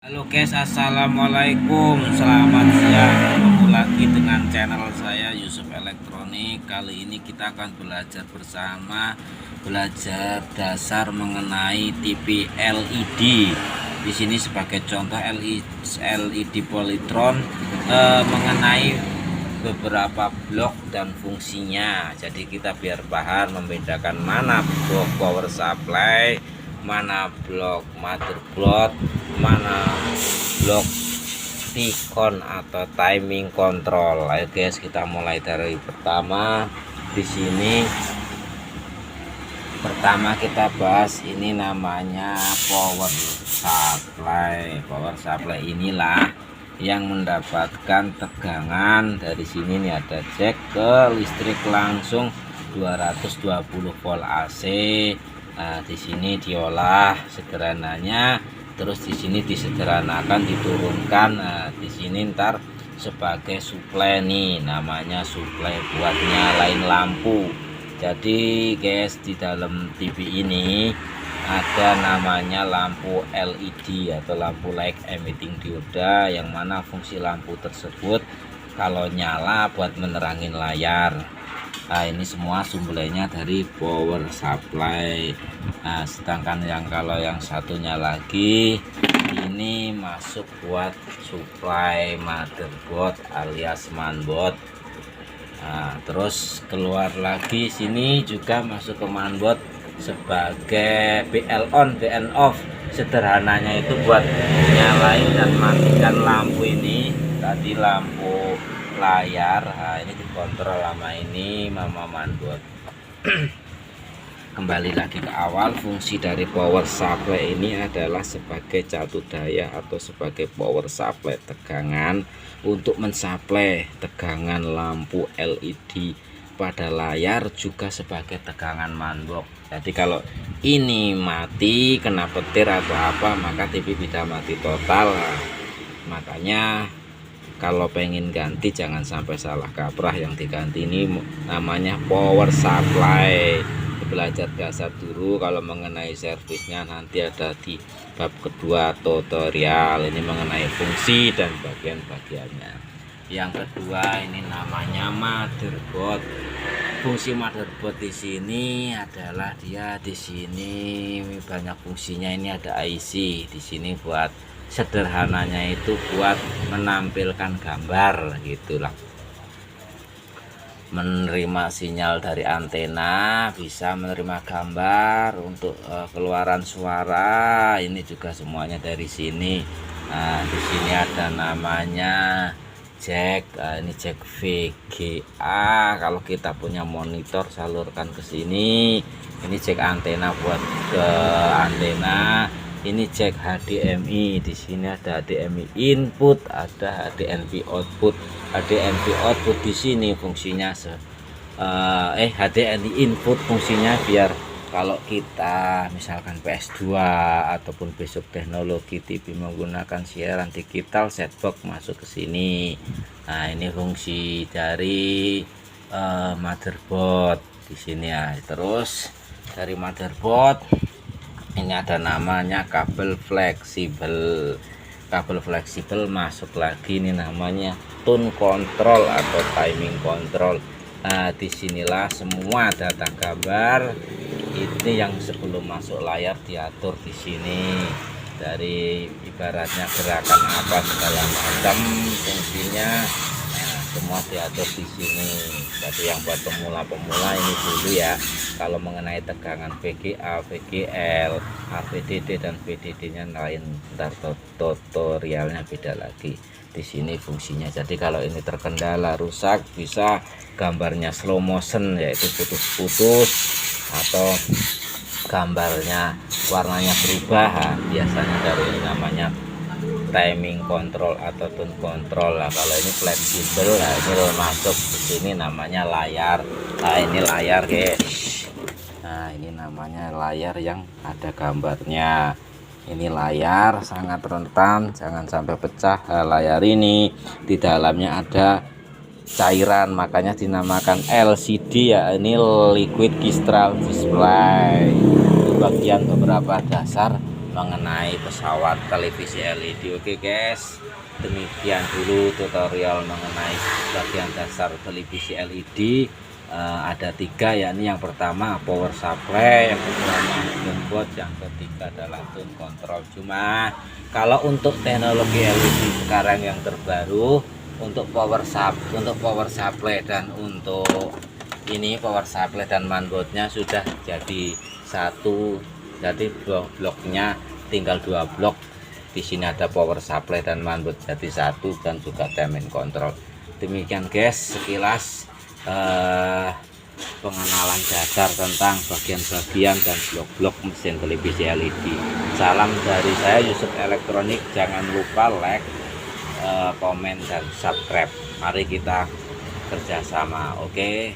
Halo guys, assalamualaikum, selamat siang. Ketemu lagi dengan channel saya Yusuf Elektronik. Kali ini kita akan belajar bersama, belajar dasar mengenai TV LED. Di sini sebagai contoh LED polytron mengenai beberapa blok dan fungsinya. Jadi kita biar paham membedakan mana blok power supply, mana blok motherboard, mana blok T-con atau timing control. Ayo guys, kita mulai dari pertama. Di sini pertama kita bahas ini namanya power supply. Power supply inilah yang mendapatkan tegangan dari sini nih, ada jack ke listrik langsung 220 volt AC. Nah, di sini diolah sederhananya, terus di sini disederhanakan, diturunkan. Nah, di sini ntar sebagai suplai nih, namanya suplai buat nyalain lampu. Jadi guys, di dalam TV ini ada namanya lampu LED atau lampu light emitting dioda, yang mana fungsi lampu tersebut kalau nyala buat menerangin layar. Nah, ini semua sumbernya dari power supply. Nah, sedangkan yang kalau yang satunya lagi ini masuk buat supply motherboard alias mainboard. Nah, terus keluar lagi sini juga masuk ke mainboard sebagai BL on BL off. Sederhananya itu buat nyalain dan matikan lampu ini, tadi lampu layar. Nah, ini dikontrol lama ini mama mainboard. Kembali lagi ke awal, fungsi dari power supply ini adalah sebagai catu daya atau sebagai power supply tegangan untuk mensuplai tegangan lampu LED pada layar, juga sebagai tegangan mainbox. Jadi kalau ini mati, kena petir atau apa, maka TV bisa mati total. Nah, makanya kalau pengen ganti jangan sampai salah kaprah. Yang diganti ini namanya power supply. Belajar dasar dulu, kalau mengenai servisnya nanti ada di bab kedua tutorial ini mengenai fungsi dan bagian-bagiannya. Yang kedua ini namanya motherboard. Fungsi motherboard di sini adalah dia di sini banyak fungsinya. Ini ada IC di sini, buat sederhananya itu buat menampilkan gambar gitulah, menerima sinyal dari antena, bisa menerima gambar untuk keluaran suara. Ini juga semuanya dari sini. Nah, di sini ada namanya jack. Ini jack VGA. Kalau kita punya monitor salurkan ke sini. Ini jack antena buat ke antena. Ini jack HDMI. Di sini ada HDMI input, ada HDMI output. HDMI output di sini fungsinya HDMI input fungsinya biar kalau kita misalkan PS2 ataupun besok teknologi TV menggunakan siaran digital, setbox masuk ke sini. Nah, ini fungsi dari motherboard di sini ya. Terus dari motherboard ini ada namanya kabel fleksibel. Kabel fleksibel masuk lagi, ini namanya tone control atau timing control. Nah, disinilah semua data gambar ini yang sebelum masuk layar diatur di sini, dari ibaratnya gerakan apa segala macam fungsinya. Nah, semua diatur di sini. Jadi yang buat pemula-pemula ini dulu ya, kalau mengenai tegangan VGA, VGL, AVDD dan VDD-nya lain, ntar tutorialnya beda lagi. Di sini fungsinya. Jadi kalau ini terkendala rusak, bisa gambarnya slow motion, yaitu putus-putus, atau gambarnya warnanya berubah. Biasanya dari ini namanya timing control atau tone control. Nah, kalau ini fleksibel, nah ini masuk di sini namanya layar. Nah, ini layar guys. Nah, ini namanya layar yang ada gambarnya. Ini layar sangat rentan, jangan sampai pecah. Nah, layar ini di dalamnya ada cairan, makanya dinamakan LCD ya. Ini liquid crystal display. Di bagian beberapa dasar mengenai pesawat televisi LED. Oke guys, demikian dulu tutorial mengenai bagian dasar televisi LED. Ada 3, yakni yang pertama power supply, yang kedua motherboard, yang ketiga adalah tone control. Cuma kalau untuk teknologi LED sekarang yang terbaru, untuk power supply dan untuk ini power supply dan mainboardnya sudah jadi satu. Jadi bloknya tinggal 2 blok. Di sini ada power supply dan mainboard jadi satu, dan juga timing control. Demikian guys sekilas pengenalan dasar tentang bagian-bagian dan blok-blok mesin televisi LED. Salam dari saya Yusuf Elektronik. Jangan lupa like, komen, dan subscribe. Mari kita kerjasama. Oke.